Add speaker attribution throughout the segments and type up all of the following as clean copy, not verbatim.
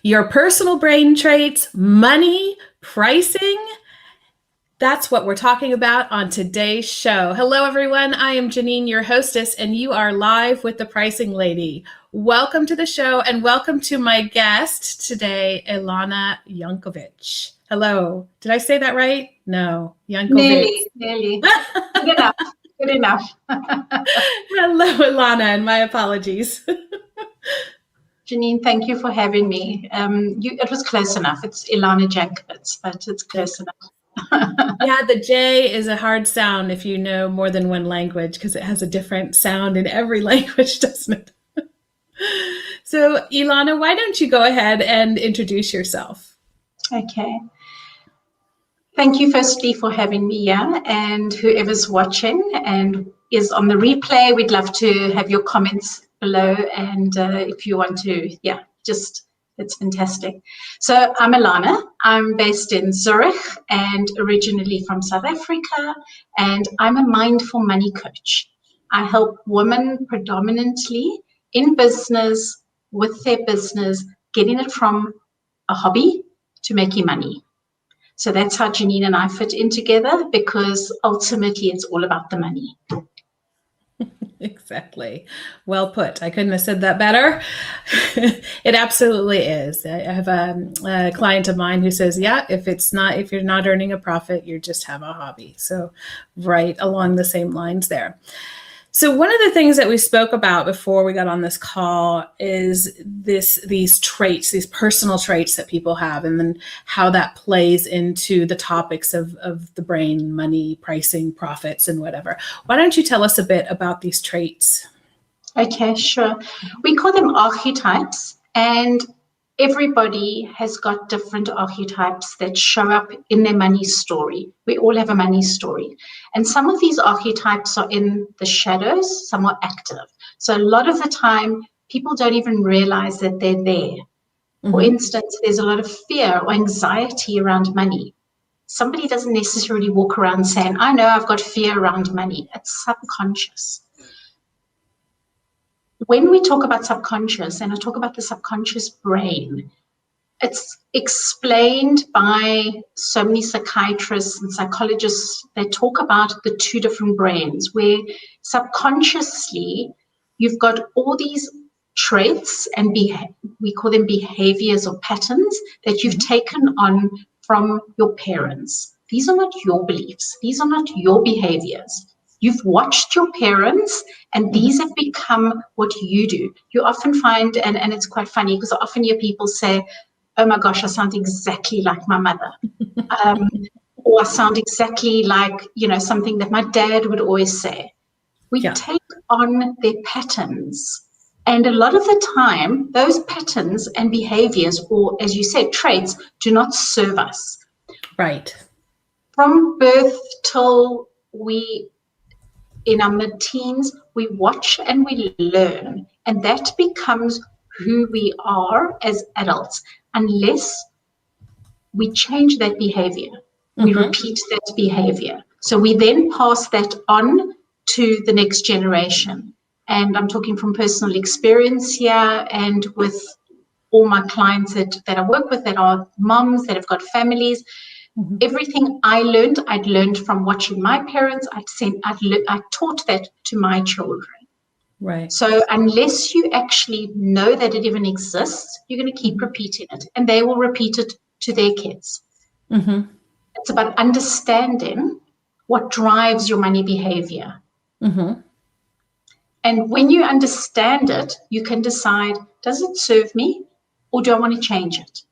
Speaker 1: Your personal brain traits, money, pricing. That's what we're talking about on today's show. Hello, everyone. I am Janine, your hostess, and you are live with the Pricing Lady. Welcome to the show, and welcome to my guest today, Ilana Jankowitz. Hello. Did I say that right? No. Jankowitz.
Speaker 2: Nearly. Good enough. Good enough.
Speaker 1: Hello, Ilana, and my apologies.
Speaker 2: Janine, thank you for having me. It was close enough. It's Ilana Jankowitz, but it's close enough.
Speaker 1: Yeah, the J is a hard sound if you know more than one language because it has a different sound in every language, doesn't it? So, Ilana, why don't you go ahead and introduce yourself?
Speaker 2: Okay. Thank you firstly for having me here, and whoever's watching and is on the replay, we'd love to have your comments below, and if you want to, it's fantastic. So I'm Ilana. I'm based in Zurich and originally from South Africa, and I'm a mindful money coach. I help women predominantly in business with their business, getting it from a hobby to making money. So that's how Janine and I fit in together, because ultimately it's all about the money.
Speaker 1: Exactly. Well put. I couldn't have said that better. It absolutely is. I have a client of mine who says, yeah, if you're not earning a profit, you just have a hobby. So right along the same lines there. So one of the things that we spoke about before we got on this call is these traits, these personal traits that people have, and then how that plays into the topics of the brain, money, pricing, profits, and whatever. Why don't you tell us a bit about these traits?
Speaker 2: Okay, sure. We call them archetypes, and everybody has got different archetypes that show up in their money story. We all have a money story. And some of these archetypes are in the shadows, some are active. So a lot of the time, people don't even realize that they're there. Mm-hmm. For instance, there's a lot of fear or anxiety around money. Somebody doesn't necessarily walk around saying, I know I've got fear around money. It's subconscious. When we talk about subconscious, and I talk about the subconscious brain, it's explained by so many psychiatrists and psychologists that talk about the two different brains, where subconsciously you've got all these traits and we call them behaviors or patterns that you've taken on from your parents. These are not your beliefs. These are not your behaviors. You've watched your parents, and these have become what you do. You often find, and it's quite funny, because I often hear people say, oh my gosh, I sound exactly like my mother. Or I sound exactly like, something that my dad would always say. We take on their patterns. And a lot of the time, those patterns and behaviors, or as you said, traits, do not serve us.
Speaker 1: Right.
Speaker 2: From birth till in our mid-teens, we watch and we learn, and that becomes who we are as adults, unless we change that behavior. Mm-hmm. We repeat that behavior. So we then pass that on to the next generation. And I'm talking from personal experience here, and with all my clients that I work with that are moms that have got families. Mm-hmm. Everything I'd learned from watching my parents. I taught that to my children.
Speaker 1: Right.
Speaker 2: So unless you actually know that it even exists, you're going to keep repeating it, and they will repeat it to their kids. Mm-hmm. It's about understanding what drives your money behavior. Mm-hmm. And when you understand it, you can decide, does it serve me, or do I want to change it?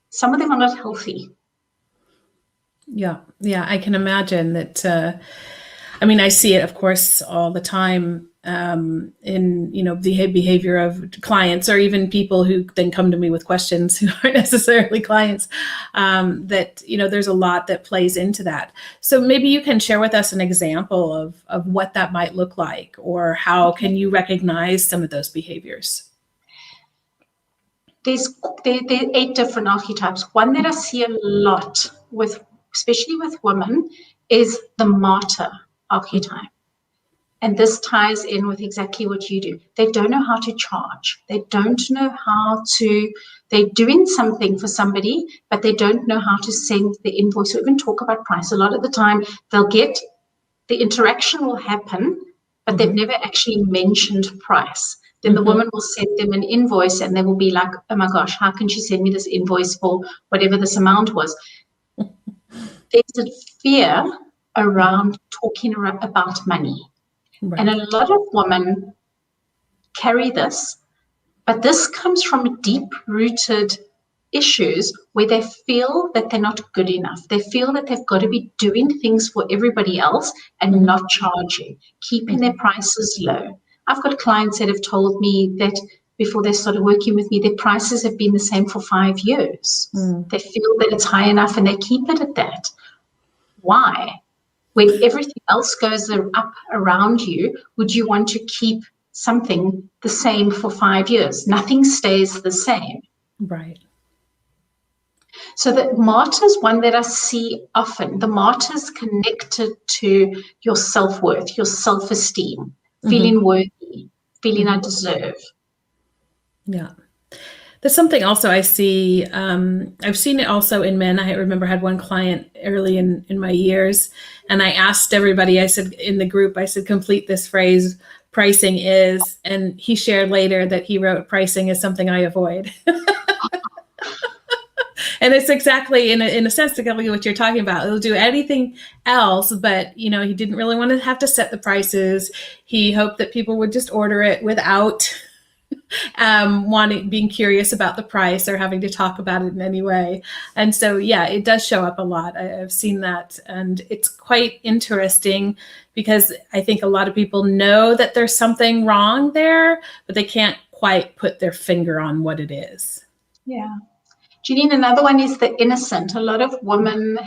Speaker 2: Some of them are not healthy.
Speaker 1: Yeah, I can imagine that. I see it, of course, all the time in, the behavior of clients, or even people who then come to me with questions who aren't necessarily clients, that, there's a lot that plays into that. So maybe you can share with us an example of what that might look like, or how can you recognize some of those behaviors?
Speaker 2: There are 8 different archetypes. One that I see a lot especially with women, is the martyr archetype. and this ties in with exactly what you do. They don't know how to charge. They don't know how to, they're doing something for somebody, but they don't know how to send the invoice or even talk about price. A lot of the time, they'll get, the interaction will happen, but they've never actually mentioned price. Then the woman will send them an invoice and they will be like, oh my gosh, how can she send me this invoice for whatever this amount was? There's a fear around talking about money.
Speaker 1: Right.
Speaker 2: And a lot of women carry this, but this comes from deep-rooted issues where they feel that they're not good enough. They feel that they've got to be doing things for everybody else and not charging, keeping their prices low. I've got clients that have told me that before they started working with me, their prices have been the same for 5 years. They feel that it's high enough and they keep it at that. Why? When everything else goes up around you, would you want to keep something the same for 5 years? Nothing stays the same.
Speaker 1: Right.
Speaker 2: So the Martyr's one that I see often. The Martyr's connected to your self-worth, your self-esteem, feeling worthy, feeling I deserve.
Speaker 1: Yeah. There's something also I see, I've seen it also in men. I remember I had one client early in my years, and I asked everybody, I said, in the group, I said, complete this phrase, pricing is, and he shared later that he wrote, pricing is something I avoid. And it's exactly, in a sense, exactly what you're talking about. It'll do anything else, but, he didn't really want to have to set the prices. He hoped that people would just order it without being curious about the price or having to talk about it in any way. And so, yeah, it does show up a lot. I've seen that, and it's quite interesting because I think a lot of people know that there's something wrong there, but they can't quite put their finger on what it is.
Speaker 2: Yeah. Janine, another one is the innocent. A lot of women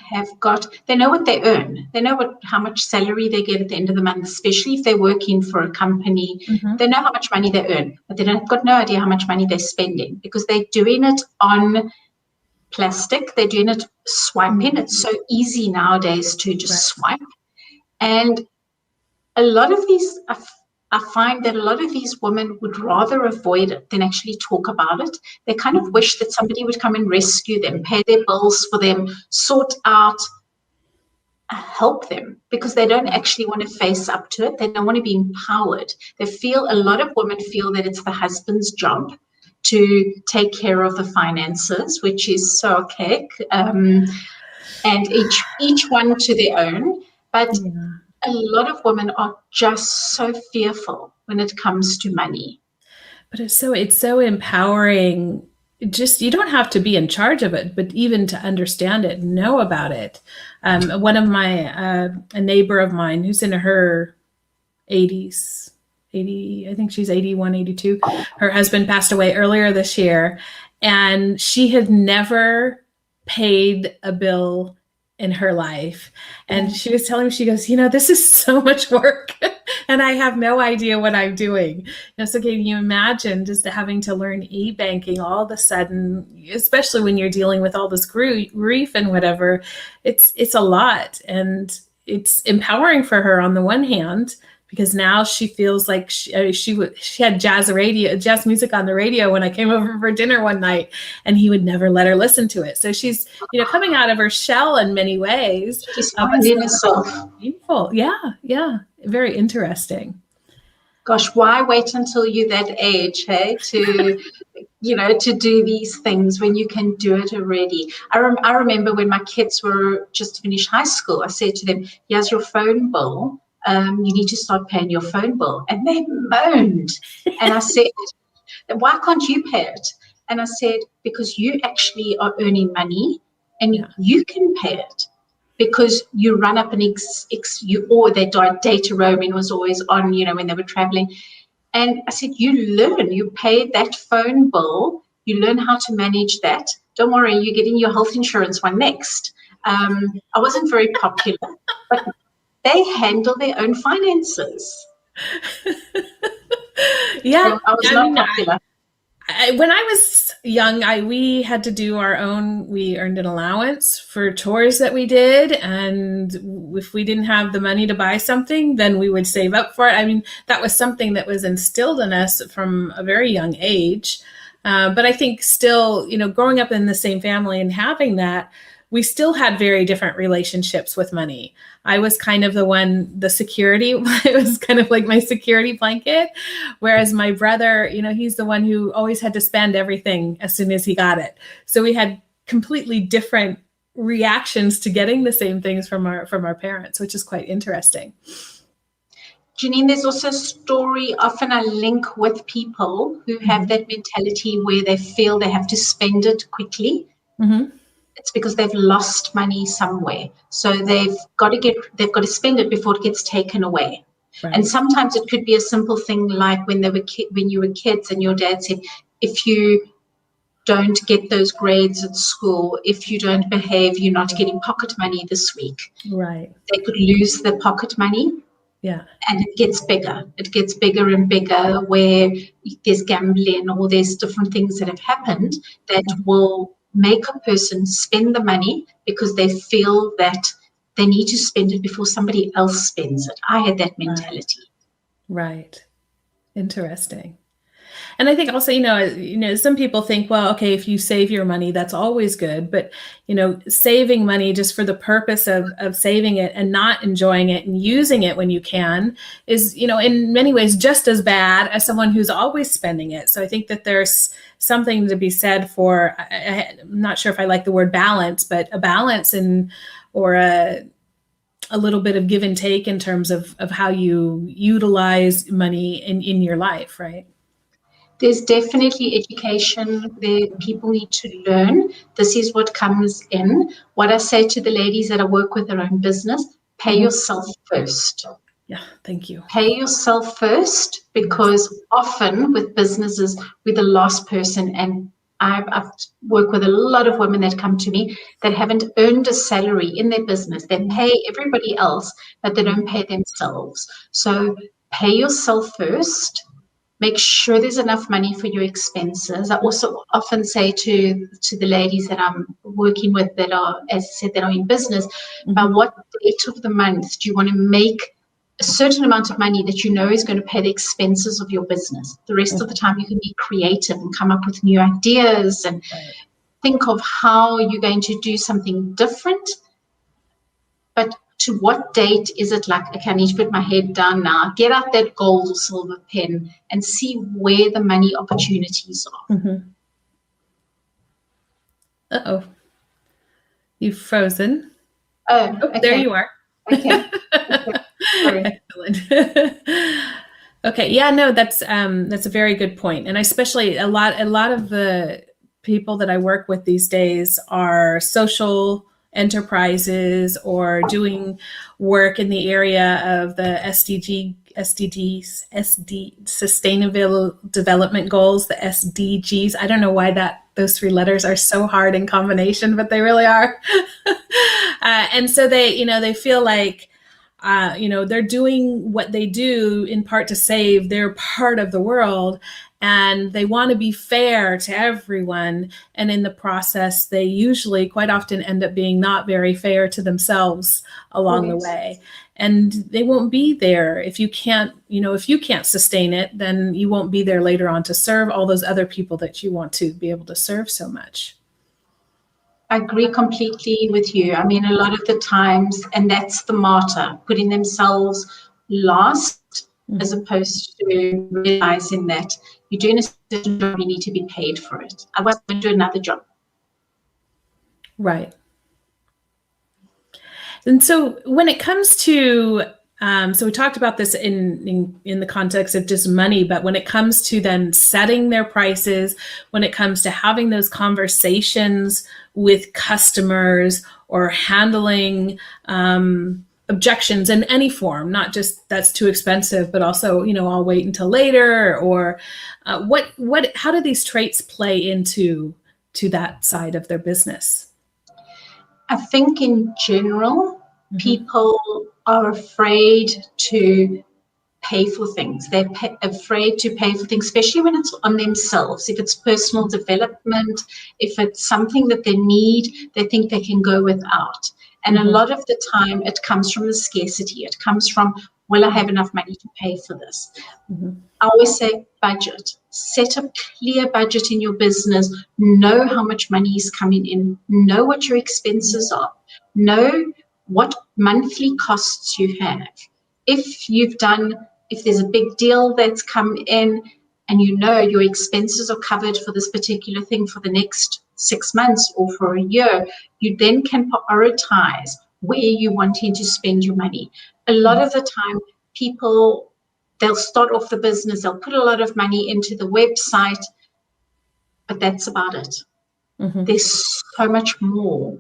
Speaker 2: they know what they earn. They know how much salary they get at the end of the month, especially if they're working for a company. They know how much money they earn, but they got no idea how much money they're spending because they're doing it on plastic. They're doing it swiping. It's so easy nowadays to just swipe. And a lot of these, I find that a lot of these women would rather avoid it than actually talk about it. They kind of wish that somebody would come and rescue them, pay their bills for them, sort out, help them, because they don't actually want to face up to it. They don't want to be empowered. A lot of women feel that it's the husband's job to take care of the finances, which is so archaic, and each one to their own. But a lot of women are just so fearful when it comes to money.
Speaker 1: But it's so empowering. Just, you don't have to be in charge of it, but even to understand it, know about it. One of my, a neighbor of mine who's in her 80s, I think she's 81, 82. Her husband passed away earlier this year, and she had never paid a bill in her life. And she was telling me, she goes, this is so much work and I have no idea what I'm doing. So can you imagine just having to learn e-banking all of a sudden, especially when you're dealing with all this grief and whatever, it's a lot. And it's empowering for her on the one hand, because now she feels like she had jazz music on the radio when I came over for dinner one night, and he would never let her listen to it. So she's, coming out of her shell in many ways.
Speaker 2: She's finding herself.
Speaker 1: Painful. Yeah. Very interesting.
Speaker 2: Gosh, why wait until you're that age, hey, to do these things when you can do it already? I remember when my kids were just finished high school, I said to them, here's your phone bill. You need to start paying your phone bill. And they moaned. And I said, why can't you pay it? And I said, because you actually are earning money and you can pay it, because you run up an or their data roaming was always on, when they were traveling. And I said, you pay that phone bill, you learn how to manage that. Don't worry, you're getting your health insurance one next. I wasn't very popular, but they handle their own finances.
Speaker 1: Yeah.
Speaker 2: So I was not popular.
Speaker 1: When I was young, we had to do our own. We earned an allowance for chores that we did, and if we didn't have the money to buy something, then we would save up for it. I mean, that was something that was instilled in us from a very young age. But I think still, growing up in the same family and having that, we still had very different relationships with money. I was kind of the security, it was kind of like my security blanket. Whereas my brother, he's the one who always had to spend everything as soon as he got it. So we had completely different reactions to getting the same things from our parents, which is quite interesting.
Speaker 2: Janine, there's also a story, often I link with people who have that mentality where they feel they have to spend it quickly.
Speaker 1: Mm-hmm.
Speaker 2: It's because they've lost money somewhere. So they've got to spend it before it gets taken away. Right. And sometimes it could be a simple thing like when you were kids and your dad said, if you don't get those grades at school, if you don't behave, you're not getting pocket money this week.
Speaker 1: Right.
Speaker 2: They could lose the pocket money.
Speaker 1: Yeah.
Speaker 2: And it gets bigger. It gets bigger and bigger where there's gambling or there's different things that have happened that will make a person spend the money because they feel that they need to spend it before somebody else spends it. I had that mentality.
Speaker 1: Right. Interesting. And I think also, some people think, well, okay, if you save your money, that's always good. But, saving money just for the purpose of saving it and not enjoying it and using it when you can is, in many ways just as bad as someone who's always spending it. So I think that there's something to be said for, I'm not sure if I like the word balance, but a balance or a little bit of give and take in terms of how you utilize money in your life, right?
Speaker 2: There's definitely education there. People need to learn. This is what comes in. What I say to the ladies that I work with their own business, pay yourself first.
Speaker 1: Yeah, thank you.
Speaker 2: Pay yourself first, because often with businesses, we're the last person. And I've worked with a lot of women that come to me that haven't earned a salary in their business. They pay everybody else, but they don't pay themselves. So pay yourself first. Make sure there's enough money for your expenses. I also often say to the ladies that I'm working with that are, as I said, that are in business, by what date of the month do you want to make a certain amount of money that you know is going to pay the expenses of your business? The rest of the time you can be creative and come up with new ideas and think of how you're going to do something different. But to what date is it like, okay, I need to put my head down now, get out that gold or silver pen and see where the money opportunities are.
Speaker 1: Uh-oh. You've frozen.
Speaker 2: Oh, okay.
Speaker 1: There you are.
Speaker 2: Okay.
Speaker 1: Excellent. Okay. Yeah, no, that's a very good point. And especially a lot of the people that I work with these days are social enterprises or doing work in the area of the Sustainable Development Goals, the SDGs. I don't know why those three letters are so hard in combination, but they really are. And so they feel like, they're doing what they do in part to save their part of the world. And they want to be fair to everyone. And in the process, they usually quite often end up being not very fair to themselves along the way. And they won't be there if you can't sustain it, then you won't be there later on to serve all those other people that you want to be able to serve so much.
Speaker 2: I agree completely with you. I mean, a lot of the times, and that's the martyr, putting themselves last as opposed to realizing that you're doing a certain job, you need to be paid for it. Otherwise, I'm going to do another job.
Speaker 1: Right. And so when it comes to, so we talked about this in the context of just money, but when it comes to then setting their prices, when it comes to having those conversations with customers or handling objections in any form, not just that's too expensive, but also, I'll wait until later, or how do these traits play into that side of their business?
Speaker 2: I think in general, people are afraid to pay for things. They're afraid to pay for things, especially when it's on themselves. If it's personal development, if it's something that they need, they think they can go without. And a lot of the time it comes from the scarcity. It comes from, will I have enough money to pay for this? I always say budget. Set a clear budget in your business. Know how much money is coming in. Know what your expenses are. Know what monthly costs you have. If there's a big deal that's come in and you know your expenses are covered for this particular thing for the next 6 months or for a year, you then can prioritize where you're wanting to spend your money. A lot of the time, people, they'll start off the business, they'll put a lot of money into the website, but that's about it. There's so much more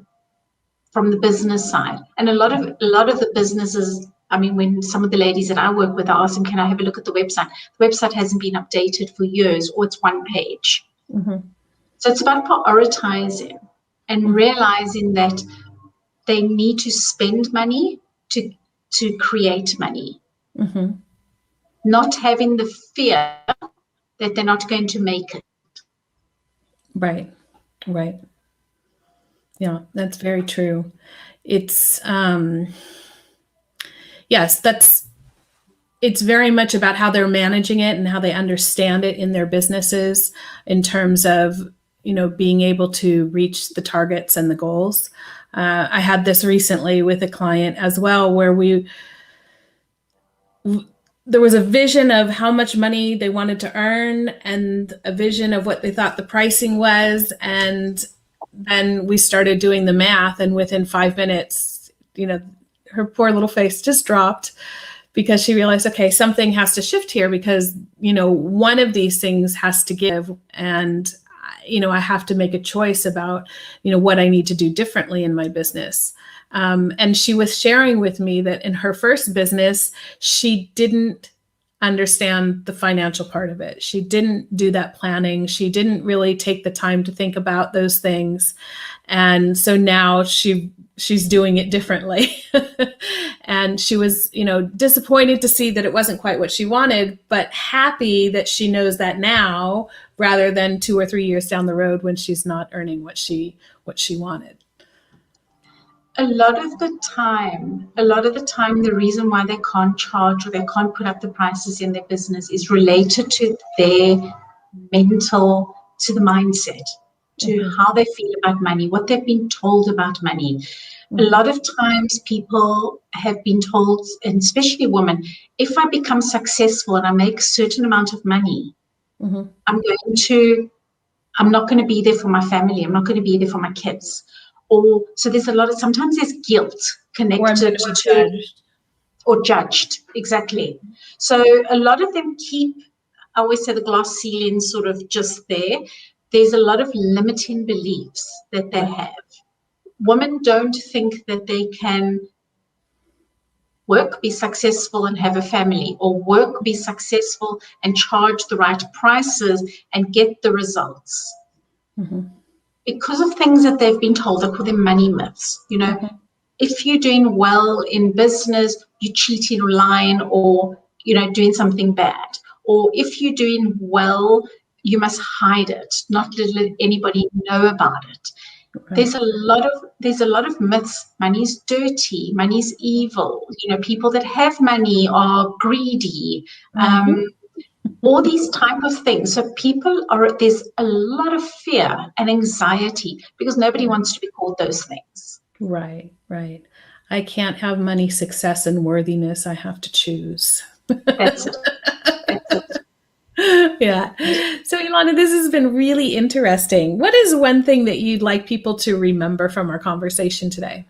Speaker 2: from the business side. And a lot of the businesses, I mean, when some of the ladies that I work with, I ask them, can I have a look at the website? The website hasn't been updated for years, or it's one page. So it's about prioritizing and realizing that they need to spend money to create money. Not having the fear that they're not going to make it.
Speaker 1: Right. Yeah, that's very true. It's, yes, it's very much about how they're managing it and how they understand it in their businesses in terms of, being able to reach the targets and the goals. I had this recently with a client as well, where there was a vision of how much money they wanted to earn and a vision of what they thought the pricing was. And then we started doing the math, and within 5 minutes, her poor little face just dropped, because she realized, okay, something has to shift here, because, one of these things has to give. And, I have to make a choice about, what I need to do differently in my business. And she was sharing with me that in her first business, she didn't understand the financial part of it. She didn't do that planning. She didn't really take the time to think about those things. And so now she's doing it differently. And she was, disappointed to see that it wasn't quite what she wanted, but happy that she knows that now, rather than 2 or 3 years down the road when she's not earning what she wanted.
Speaker 2: A lot of the time, the reason why they can't charge or they can't put up the prices in their business is related to their to the mindset, to how they feel about money, what they've been told about money. A lot of times people have been told, and especially women, if I become successful and I make a certain amount of money, I'm not going to be there for my family. I'm not going to be there for my kids. So there's sometimes there's guilt connected to, or judged, exactly. So a lot of them I always say, the glass ceiling sort of just there. There's a lot of limiting beliefs that they have. Women don't think that they can work, be successful and have a family, or work, be successful and charge the right prices and get the results. Because of things that they've been told. I call them money myths. If you're doing well in business, you're cheating or lying or, doing something bad. Or if you're doing well, you must hide it, not let anybody know about it. Right. There's a lot of myths. Money's dirty. Money's evil. People that have money are greedy. All these type of things. So there's a lot of fear and anxiety because nobody wants to be called those things.
Speaker 1: Right. I can't have money, success, and worthiness. I have to choose.
Speaker 2: That's it.
Speaker 1: Yeah. So Ilana, this has been really interesting. What is one thing that you'd like people to remember from our conversation today?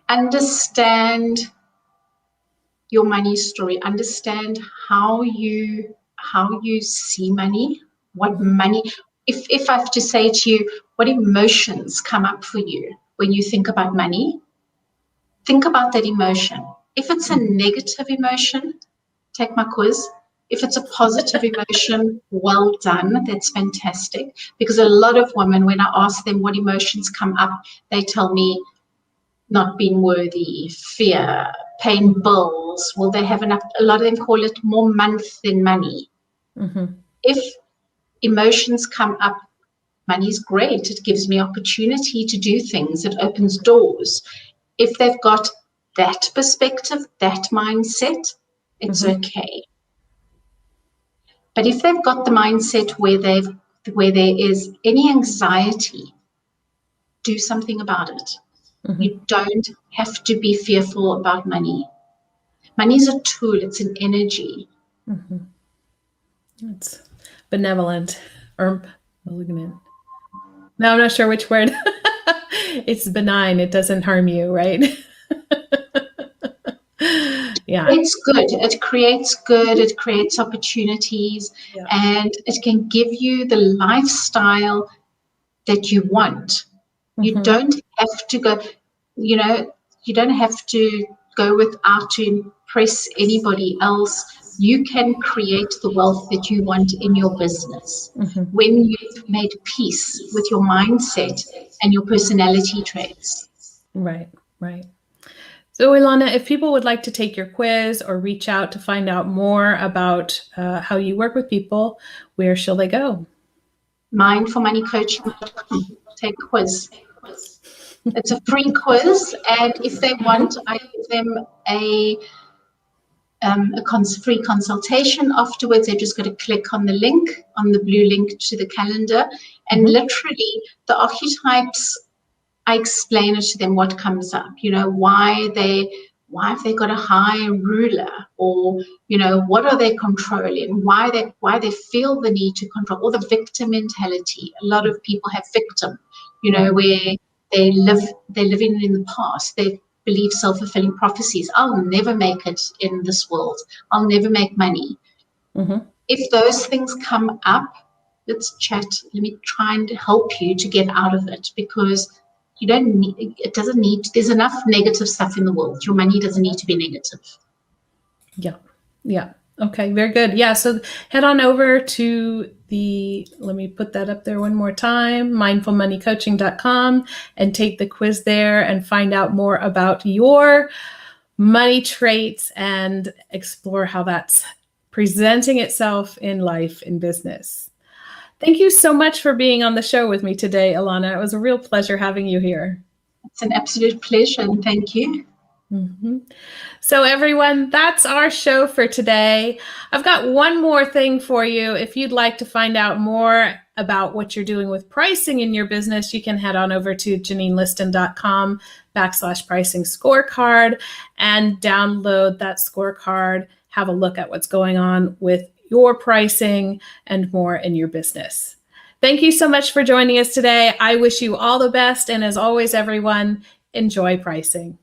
Speaker 2: Understand your money story. Understand how you see money, what money. If I have to say to you, what emotions come up for you when you think about money, think about that emotion. If it's a negative emotion, take my quiz. If it's a positive emotion, well done. That's fantastic. Because a lot of women, when I ask them what emotions come up, they tell me not being worthy, fear, paying bills? Will they have enough? A lot of them call it more month than money.
Speaker 1: Mm-hmm.
Speaker 2: If emotions come up, money is great. It gives me opportunity to do things. It opens doors. If they've got that perspective, that mindset, it's
Speaker 1: Mm-hmm.
Speaker 2: okay. But if they've got the mindset where there is any anxiety, do something about it.
Speaker 1: Mm-hmm.
Speaker 2: You don't have to be fearful about money. Money is a tool, it's an energy.
Speaker 1: Mm-hmm. It's benevolent or malignant. No, I'm not sure which word. It's benign. It doesn't harm you, right? Yeah.
Speaker 2: It's good. It creates good. It creates opportunities,
Speaker 1: Yeah.
Speaker 2: and it can give you the lifestyle that you want. You
Speaker 1: Mm-hmm.
Speaker 2: don't have to go, you don't have to go without to impress anybody else. You can create the wealth that you want in your business
Speaker 1: Mm-hmm.
Speaker 2: when you've made peace with your mindset and your personality traits.
Speaker 1: Right, right. So, Ilana, if people would like to take your quiz or reach out to find out more about how you work with people, where shall they go?
Speaker 2: Mindfulmoneycoaching.com. Take a quiz. It's a free quiz, and if they want, I give them a free consultation afterwards. They're just going to click on the link, on the blue link to the calendar, and
Speaker 1: Mm-hmm.
Speaker 2: literally the archetypes, I explain it to them what comes up, why have they got a high ruler, or what are they controlling, why they feel the need to control, or the victim mentality. A lot of people have victim, where they're living in the past. They believe self-fulfilling prophecies. I'll never make it in this world. I'll never make money.
Speaker 1: Mm-hmm.
Speaker 2: If those things come up, let's chat. Let me try and help you to get out of it, because there's enough negative stuff in the world. Your money doesn't need to be negative.
Speaker 1: Yeah. Yeah. Okay. Very good. Yeah. So head on over to let me put that up there one more time, mindfulmoneycoaching.com, and take the quiz there and find out more about your money traits and explore how that's presenting itself in life and business. Thank you so much for being on the show with me today, Ilana. It was a real pleasure having you here.
Speaker 2: It's an absolute pleasure, and thank you.
Speaker 1: Mm-hmm. So everyone, that's our show for today. I've got one more thing for you. If you'd like to find out more about what you're doing with pricing in your business, you can head on over to JanineListon.com/pricing scorecard and download that scorecard. Have a look at what's going on with your pricing and more in your business. Thank you so much for joining us today. I wish you all the best. And as always, everyone, enjoy pricing.